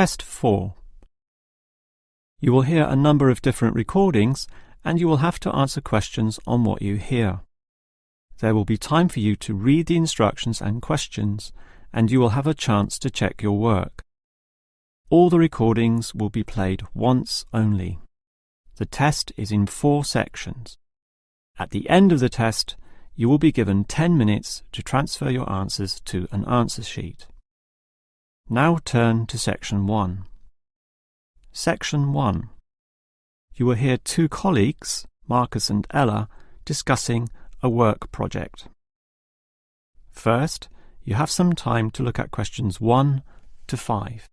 Test 4. You will hear a number of different recordings and you will have to answer questions on what you hear. There will be time for you to read the instructions and questions, and you will have a chance to check your work. All the recordings will be played once only. The test is in 4 sections. At the end of the test, you will be given 10 minutes to transfer your answers to an answer sheet. Now turn to Section 1. Section 1. You will hear 2 colleagues, Marcus and Ella, discussing a work project. First, you have some time to look at questions 1 to 5.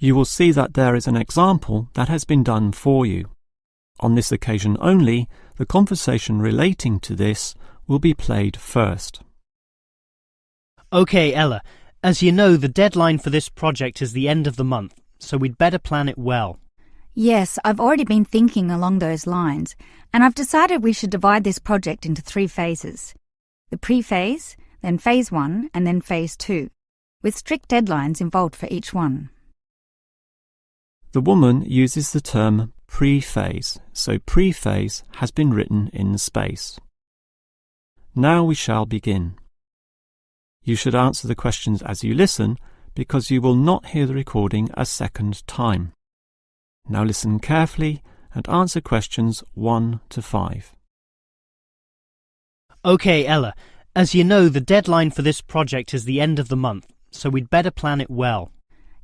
You will see that there is an example that has been done for you. On this occasion only, the conversation relating to this will be played first. OK, Ella, as you know, the deadline for this project is the end of the month, so we'd better plan it well. Yes, I've already been thinking along those lines, and I've decided we should divide this project into 3 phases. The pre-phase, then phase 1, and then phase 2, with strict deadlines involved for each one. The woman uses the term pre-phase, so pre-phase has been written in space. Now we shall begin. You should answer the questions as you listen, because you will not hear the recording a second time. Now listen carefully and answer questions 1 to 5. OK, Ella, as you know, the deadline for this project is the end of the month, so we'd better plan it well.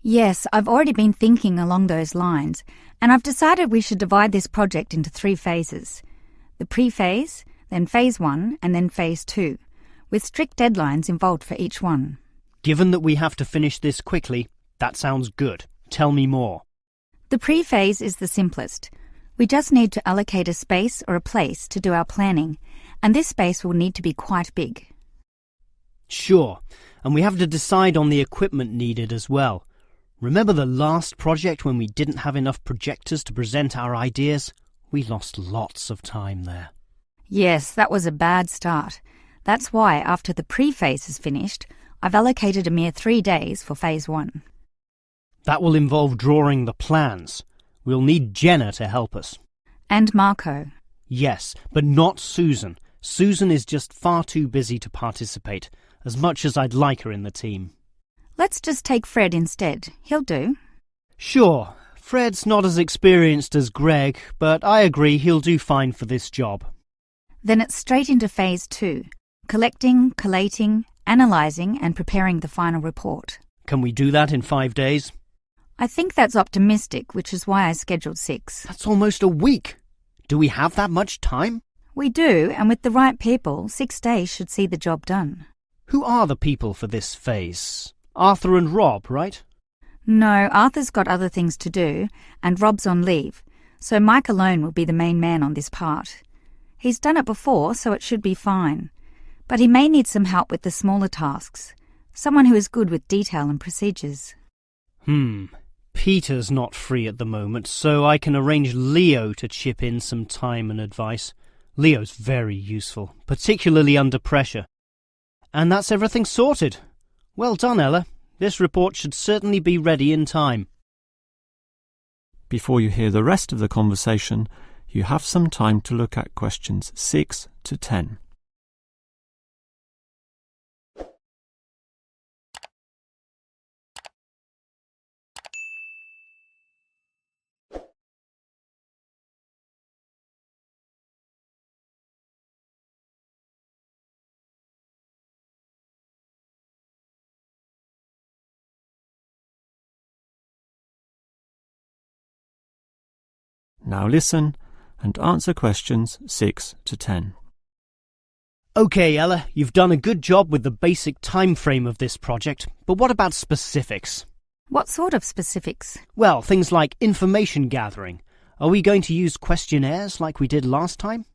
Yes, I've already been thinking along those lines, and I've decided we should divide this project into 3 phases. The pre-phase, then phase 1, and then phase 2, with strict deadlines involved for each one. Given that we have to finish this quickly, that sounds good. Tell me more. The pre-phase is the simplest. We just need to allocate a space or a place to do our planning, and this space will need to be quite big. Sure, and we have to decide on the equipment needed as well. Remember the last project when we didn't have enough projectors to present our ideas? We lost lots of time there. Yes, that was a bad start. That's why, after the pre-phase is finished, I've allocated a mere 3 days for phase 1. That will involve drawing the plans. We'll need Jenna to help us. And Marco. Yes, but not Susan. Susan is just far too busy to participate, as much as I'd like her in the team. Let's just take Fred instead. He'll do. Sure, Fred's not as experienced as Greg, but I agree he'll do fine for this job. Then it's straight into phase 2. Collecting, collating, analysing and preparing the final report. Can we do that in 5 days? I think that's optimistic, which is why I scheduled 6. That's almost a week. Do we have that much time? We do, and with the right people, 6 days should see the job done. Who are the people for this phase? Arthur and Rob, right? No, Arthur's got other things to do, and Rob's on leave, so Mike alone will be the main man on this part. He's done it before, so it should be fine. But he may need some help with the smaller tasks, someone who is good with detail and procedures. Peter's not free at the moment, so I can arrange Leo to chip in some time and advice. Leo's very useful, particularly under pressure. And that's everything sorted. Well done, Ella. This report should certainly be ready in time. Before you hear the rest of the conversation, you have some time to look at questions 6 to 10. Now listen and answer questions 6 to 10. OK, Ella, you've done a good job with the basic time frame of this project, but what about specifics? What sort of specifics? Well, things like information gathering. Are we going to use questionnaires like we did last time?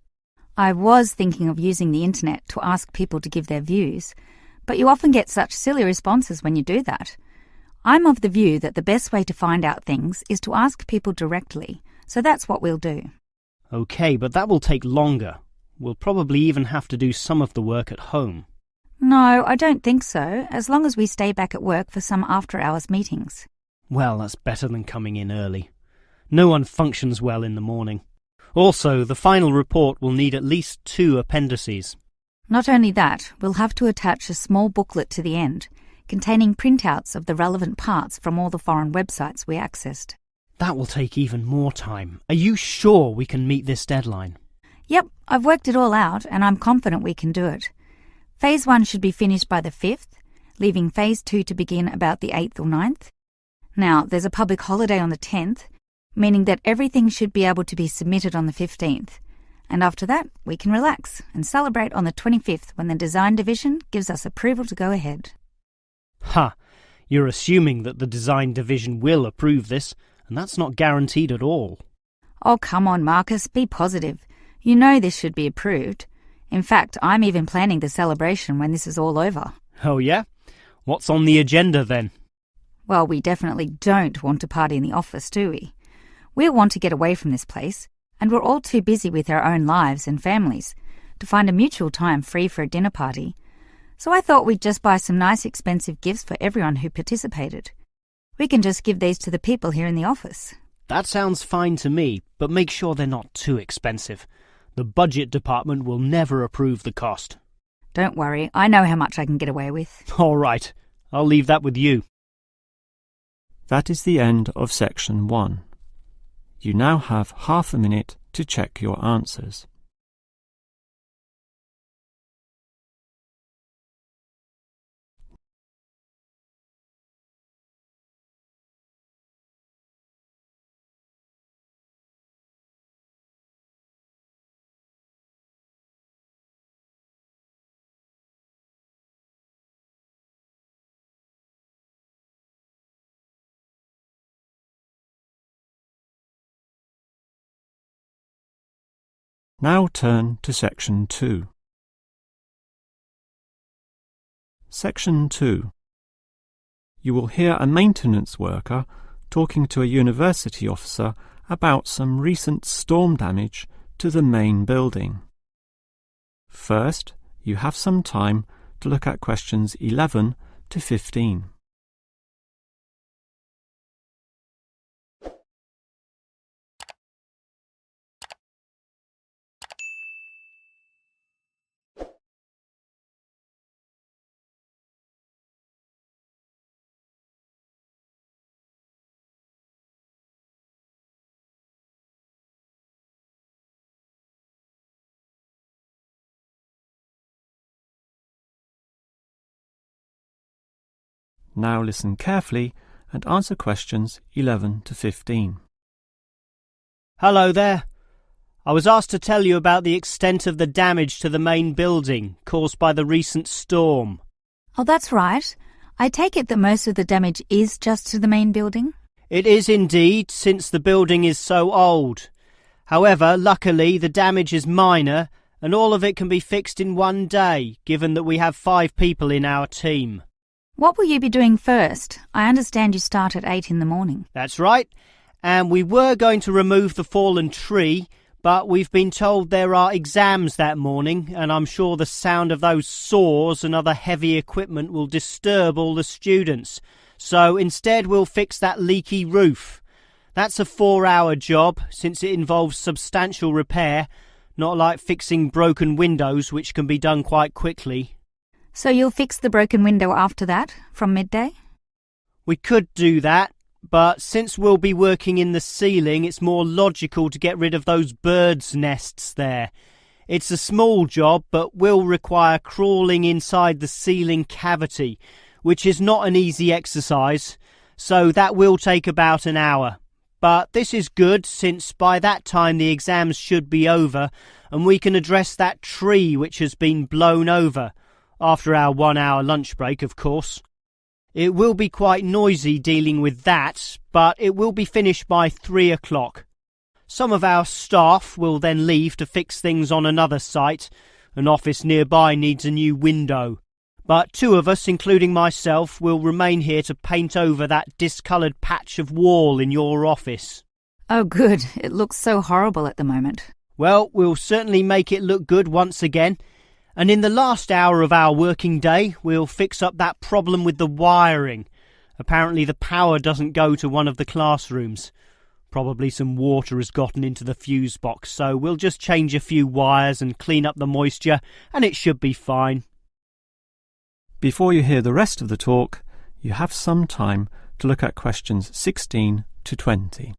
I was thinking of using the internet to ask people to give their views, but you often get such silly responses when you do that. I'm of the view that the best way to find out things is to ask people directly, so that's what we'll do. OK, but that will take longer. We'll probably even have to do some of the work at home. No, I don't think so, as long as we stay back at work for some after-hours meetings. Well, that's better than coming in early. No one functions well in the morning. Also, the final report will need at least 2 appendices. Not only that, we'll have to attach a small booklet to the end, containing printouts of the relevant parts from all the foreign websites we accessed. That will take even more time. Are you sure we can meet this deadline? Yep, I've worked it all out and I'm confident we can do it. Phase 1 should be finished by the 5th, leaving Phase 2 to begin about the 8th or 9th. Now, there's a public holiday on the 10th, meaning that everything should be able to be submitted on the 15th. And after that, we can relax and celebrate on the 25th when the design division gives us approval to go ahead. Ha! You're assuming that the design division will approve this, and that's not guaranteed at all. Oh, come on, Marcus, be positive. You know this should be approved. In fact, I'm even planning the celebration when this is all over. Oh yeah? What's on the agenda then? Well, we definitely don't want to party in the office, do we? We'll want to get away from this place, and we're all too busy with our own lives and families to find a mutual time free for a dinner party. So I thought we'd just buy some nice expensive gifts for everyone who participated. We can just give these to the people here in the office. That sounds fine to me, but make sure they're not too expensive. The budget department will never approve the cost. Don't worry, I know how much I can get away with. All right, I'll leave that with you. That is the end of section 1. You now have half a minute to check your answers. Now turn to section 2. Section 2. You will hear a maintenance worker talking to a university officer about some recent storm damage to the main building. First, you have some time to look at questions 11 to 15. Now listen carefully and answer questions 11 to 15. Hello there. I was asked to tell you about the extent of the damage to the main building caused by the recent storm. Oh, that's right. I take it that most of the damage is just to the main building? It is indeed, since the building is so old. However, luckily the damage is minor and all of it can be fixed in one day, given that we have 5 people in our team. What will you be doing first? I understand you start at 8 in the morning. That's right. And we were going to remove the fallen tree, but we've been told there are exams that morning, and I'm sure the sound of those saws and other heavy equipment will disturb all the students. So instead we'll fix that leaky roof. That's a 4-hour job, since it involves substantial repair, not like fixing broken windows, which can be done quite quickly. So you'll fix the broken window after that, from midday? We could do that, but since we'll be working in the ceiling, it's more logical to get rid of those birds' nests there. It's a small job, but will require crawling inside the ceiling cavity, which is not an easy exercise, so that will take about an hour. But this is good, since by that time the exams should be over, and we can address that tree which has been blown over. After our 1-hour lunch break, of course. It will be quite noisy dealing with that, but it will be finished by 3 o'clock. Some of our staff will then leave to fix things on another site. An office nearby needs a new window. But 2 of us, including myself, will remain here to paint over that discoloured patch of wall in your office. Oh, good. It looks so horrible at the moment. Well, we'll certainly make it look good once again. And in the last hour of our working day, we'll fix up that problem with the wiring. Apparently the power doesn't go to one of the classrooms. Probably some water has gotten into the fuse box, so we'll just change a few wires and clean up the moisture, and it should be fine. Before you hear the rest of the talk, you have some time to look at questions 16 to 20.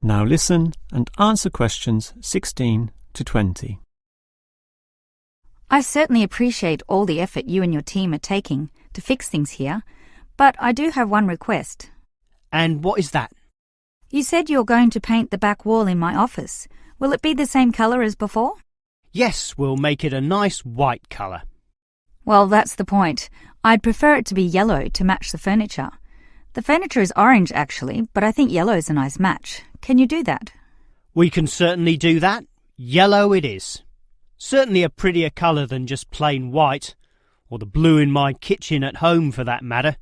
Now listen and answer questions 16 to 20. I certainly appreciate all the effort you and your team are taking to fix things here, but I do have one request. And what is that? You said you're going to paint the back wall in my office. Will it be the same colour as before? Yes, we'll make it a nice white colour. Well, that's the point. I'd prefer it to be yellow to match the furniture. The furniture is orange, actually, but I think yellow is a nice match. Can you do that? We can certainly do that. Yellow it is. Certainly a prettier colour than just plain white, or the blue in my kitchen at home for that matter.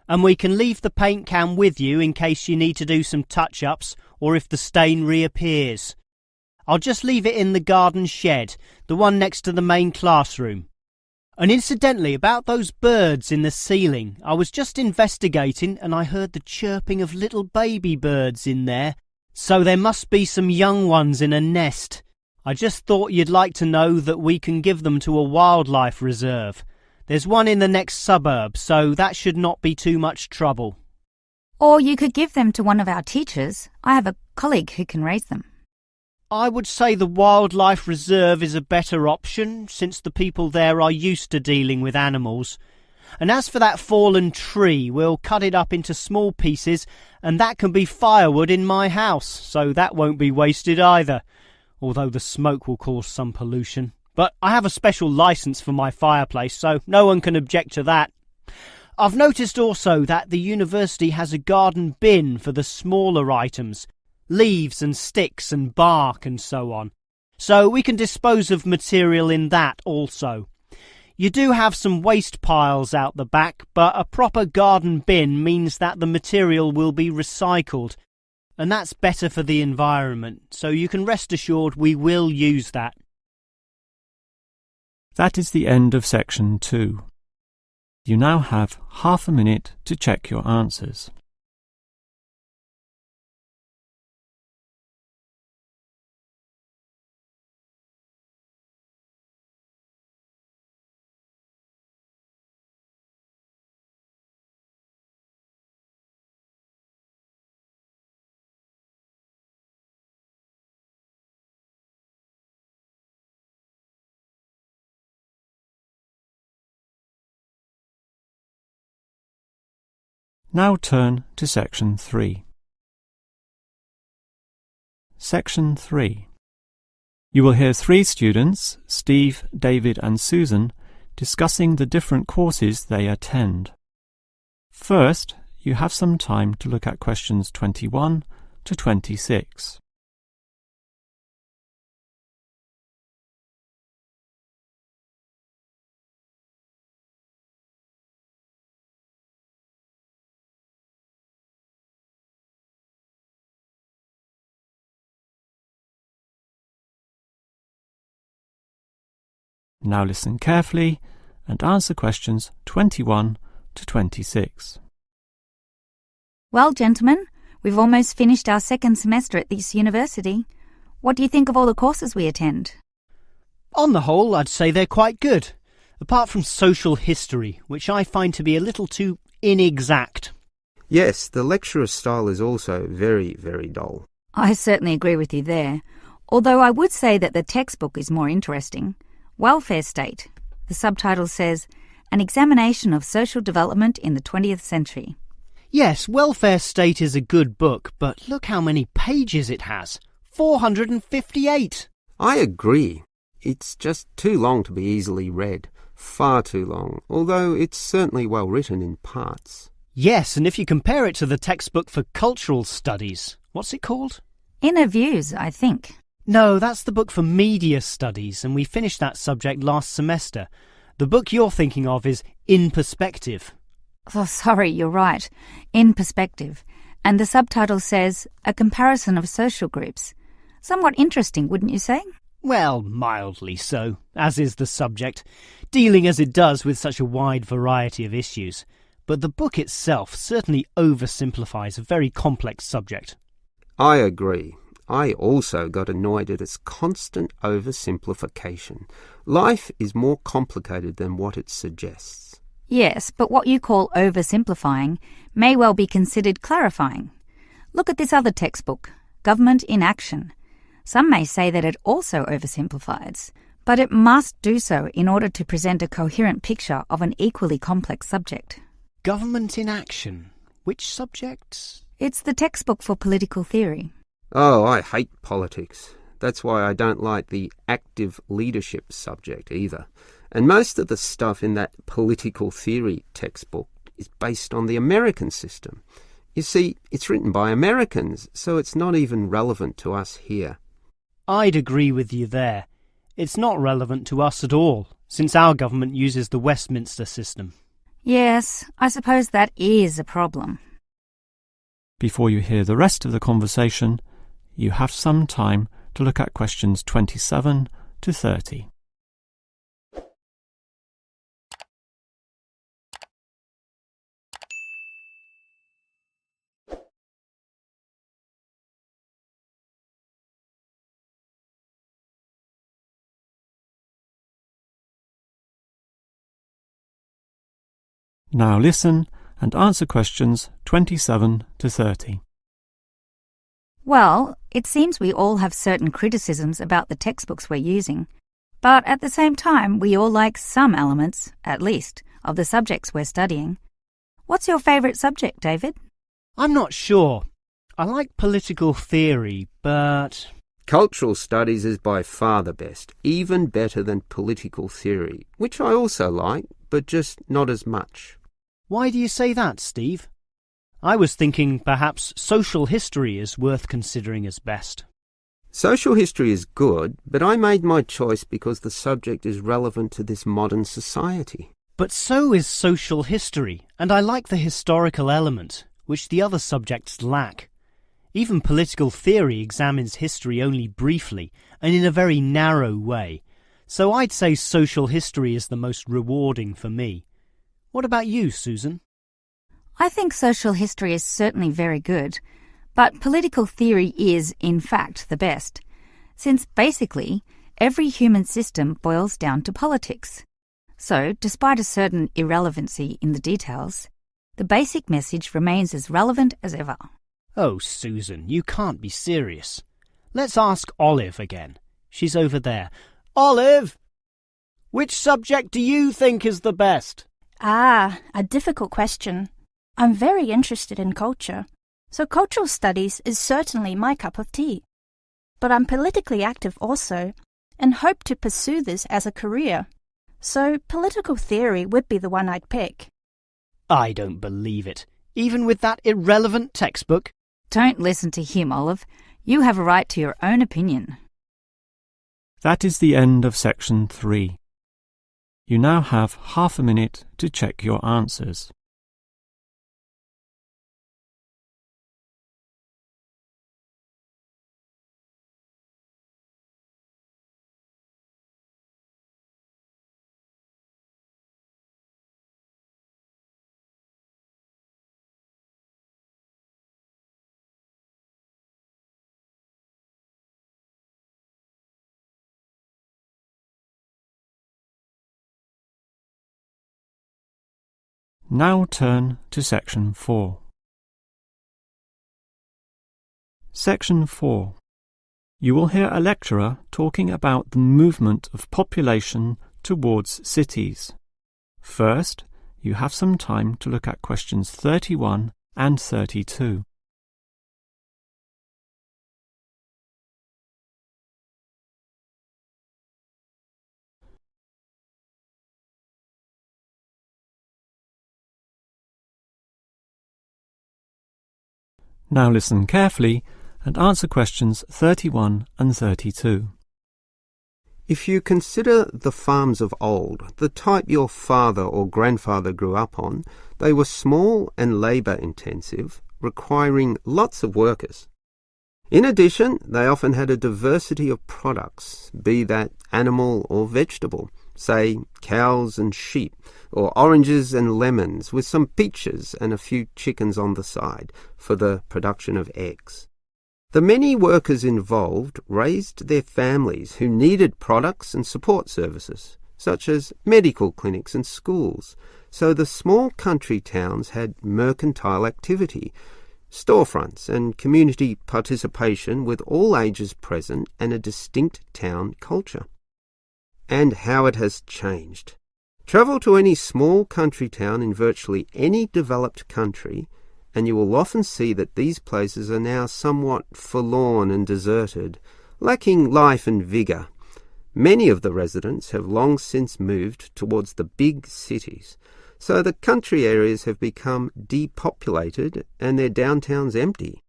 And we can leave the paint can with you in case you need to do some touch-ups or if the stain reappears. I'll just leave it in the garden shed, the one next to the main classroom. And incidentally, about those birds in the ceiling, I was just investigating and I heard the chirping of little baby birds in there, so there must be some young ones in a nest. I just thought you'd like to know that we can give them to a wildlife reserve. There's one in the next suburb, so that should not be too much trouble. Or you could give them to one of our teachers. I have a colleague who can raise them. I would say the wildlife reserve is a better option, since the people there are used to dealing with animals. And as for that fallen tree, we'll cut it up into small pieces, and that can be firewood in my house, so that won't be wasted either, although the smoke will cause some pollution. But I have a special licence for my fireplace, so no one can object to that. I've noticed also that the university has a garden bin for the smaller items, leaves and sticks and bark and so on, so we can dispose of material in that also. You do have some waste piles out the back, but a proper garden bin means that the material will be recycled, and that's better for the environment, so you can rest assured we will use that. That is the end of section 2. You now have half a minute to check your answers. Now turn to section 3. Section 3. You will hear 3 students, Steve, David and Susan, discussing the different courses they attend. First, you have some time to look at questions 21 to 26. Now listen carefully and answer questions 21 to 26. Well, gentlemen, we've almost finished our second semester at this university. What do you think of all the courses we attend? On the whole, I'd say they're quite good, apart from social history, which I find to be a little too inexact. Yes, the lecturer's style is also very, very dull. I certainly agree with you there, although I would say that the textbook is more interesting. Welfare State. The subtitle says, An Examination of Social Development in the 20th Century. Yes, Welfare State is a good book, but look how many pages it has. 458! I agree. It's just too long to be easily read. Far too long, although it's certainly well written in parts. Yes, and if you compare it to the textbook for cultural studies, what's it called? Inner Views, I think. No, that's the book for media studies, and we finished that subject last semester. The book you're thinking of is In Perspective. Oh, sorry, you're right. In Perspective. And the subtitle says, A Comparison of Social Groups. Somewhat interesting, wouldn't you say? Well, mildly so, as is the subject, dealing as it does with such a wide variety of issues. But the book itself certainly oversimplifies a very complex subject. I agree. I also got annoyed at its constant oversimplification. Life is more complicated than what it suggests. Yes, but what you call oversimplifying may well be considered clarifying. Look at this other textbook, Government in Action. Some may say that it also oversimplifies, but it must do so in order to present a coherent picture of an equally complex subject. Government in Action. Which subject? It's the textbook for political theory. Oh, I hate politics. That's why I don't like the active leadership subject either. And most of the stuff in that political theory textbook is based on the American system. You see, it's written by Americans, so it's not even relevant to us here. I'd agree with you there. It's not relevant to us at all, since our government uses the Westminster system. Yes, I suppose that is a problem. Before you hear the rest of the conversation, you have some time to look at questions 27 to 30. Now listen and answer questions 27 to 30. Well, it seems we all have certain criticisms about the textbooks we're using, but at the same time we all like some elements, at least, of the subjects we're studying. What's your favourite subject, David? I'm not sure. I like political theory, but... Cultural studies is by far the best, even better than political theory, which I also like, but just not as much. Why do you say that, Steve? I was thinking perhaps social history is worth considering as best. Social history is good, but I made my choice because the subject is relevant to this modern society. But so is social history, and I like the historical element, which the other subjects lack. Even political theory examines history only briefly and in a very narrow way, so I'd say social history is the most rewarding for me. What about you, Susan? I think social history is certainly very good, but political theory is, in fact, the best, since basically every human system boils down to politics. So, despite a certain irrelevancy in the details, the basic message remains as relevant as ever. Oh, Susan, you can't be serious. Let's ask Olive again. She's over there. Olive! Which subject do you think is the best? Ah, a difficult question. I'm very interested in culture, so cultural studies is certainly my cup of tea. But I'm politically active also, and hope to pursue this as a career. So political theory would be the one I'd pick. I don't believe it. Even with that irrelevant textbook? Don't listen to him, Olive. You have a right to your own opinion. That is the end of section 3. You now have half a minute to check your answers. Now turn to section 4. Section 4. You will hear a lecturer talking about the movement of population towards cities. First, you have some time to look at questions 31 and 32. Now listen carefully and answer questions 31 and 32. If you consider the farms of old, the type your father or grandfather grew up on, they were small and labour-intensive, requiring lots of workers. In addition, they often had a diversity of products, be that animal or vegetable, say cows and sheep, or oranges and lemons, with some peaches and a few chickens on the side for the production of eggs. The many workers involved raised their families who needed products and support services, such as medical clinics and schools, so the small country towns had mercantile activity, storefronts and community participation with all ages present and a distinct town culture. And how it has changed. Travel to any small country town in virtually any developed country, and you will often see that these places are now somewhat forlorn and deserted, lacking life and vigour. Many of the residents have long since moved towards the big cities, so the country areas have become depopulated and their downtowns empty.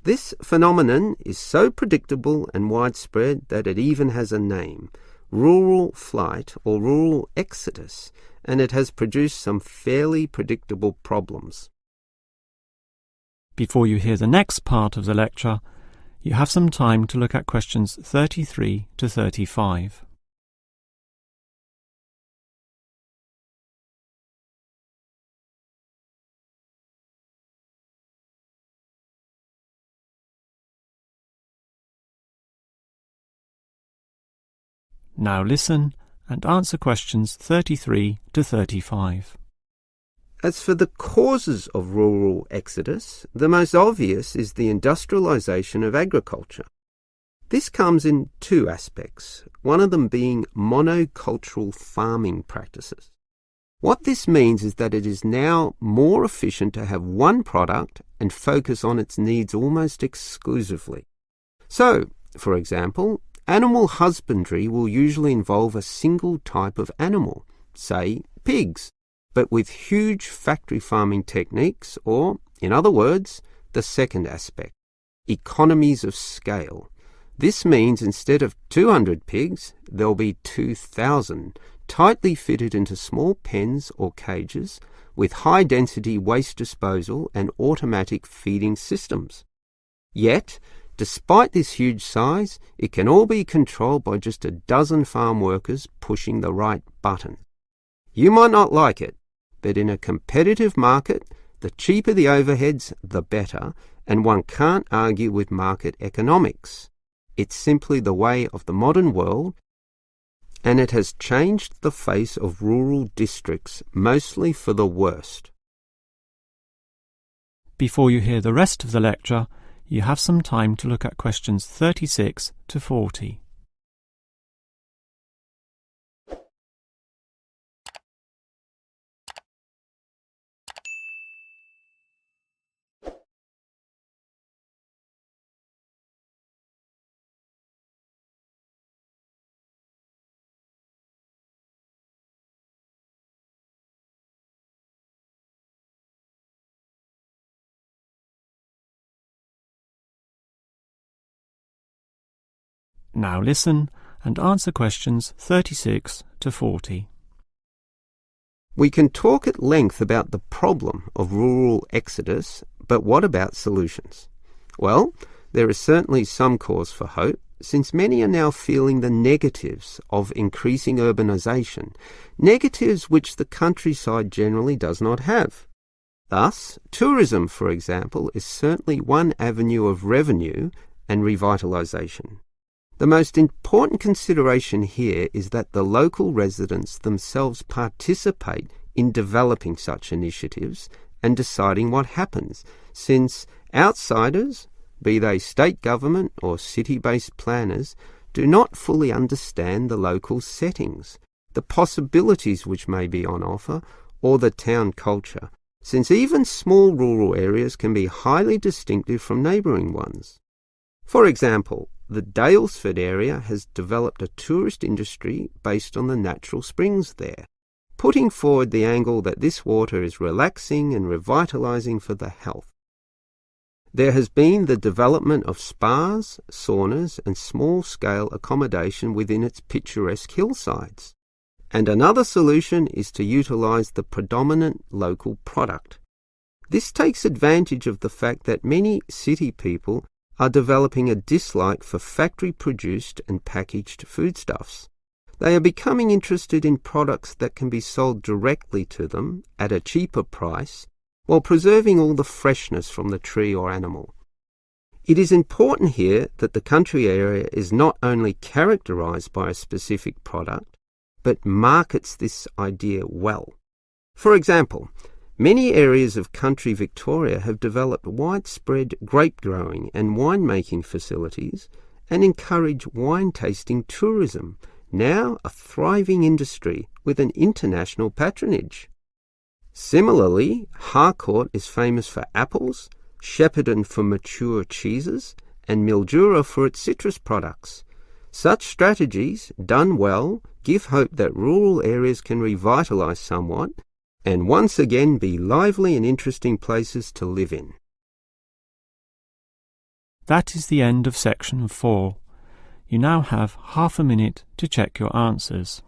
This phenomenon is so predictable and widespread that it even has a name: rural flight or rural exodus, and it has produced some fairly predictable problems. Before you hear the next part of the lecture, you have some time to look at questions 33 to 35. Now listen and answer questions 33 to 35. As for the causes of rural exodus, the most obvious is the industrialisation of agriculture. This comes in two aspects, one of them being monocultural farming practices. What this means is that it is now more efficient to have one product and focus on its needs almost exclusively. So, for example, animal husbandry will usually involve a single type of animal, say pigs, but with huge factory farming techniques, or, in other words, the second aspect, economies of scale. This means instead of 200 pigs, there'll be 2,000, tightly fitted into small pens or cages, with high-density waste disposal and automatic feeding systems. Yet, despite this huge size, it can all be controlled by just a dozen farm workers pushing the right button. You might not like it, but in a competitive market, the cheaper the overheads, the better, and one can't argue with market economics. It's simply the way of the modern world, and it has changed the face of rural districts, mostly for the worst. Before you hear the rest of the lecture, you have some time to look at questions 36 to 40. Now listen and answer questions 36 to 40. We can talk at length about the problem of rural exodus, but what about solutions? Well, there is certainly some cause for hope, since many are now feeling the negatives of increasing urbanisation, negatives which the countryside generally does not have. Thus, tourism, for example, is certainly one avenue of revenue and revitalisation. The most important consideration here is that the local residents themselves participate in developing such initiatives and deciding what happens, since outsiders, be they state government or city-based planners, do not fully understand the local settings, the possibilities which may be on offer, or the town culture, since even small rural areas can be highly distinctive from neighbouring ones. For example, the Daylesford area has developed a tourist industry based on the natural springs there, putting forward the angle that this water is relaxing and revitalising for the health. There has been the development of spas, saunas and small-scale accommodation within its picturesque hillsides. And another solution is to utilise the predominant local product. This takes advantage of the fact that many city people are developing a dislike for factory-produced and packaged foodstuffs. They are becoming interested in products that can be sold directly to them at a cheaper price while preserving all the freshness from the tree or animal. It is important here that the country area is not only characterised by a specific product, but markets this idea well. For example, many areas of country Victoria have developed widespread grape growing and winemaking facilities and encourage wine tasting tourism, now a thriving industry with an international patronage. Similarly, Harcourt is famous for apples, Shepparton for mature cheeses, and Mildura for its citrus products. Such strategies, done well, give hope that rural areas can revitalise somewhat and once again be lively and interesting places to live in. That is the end of section 4. You now have half a minute to check your answers.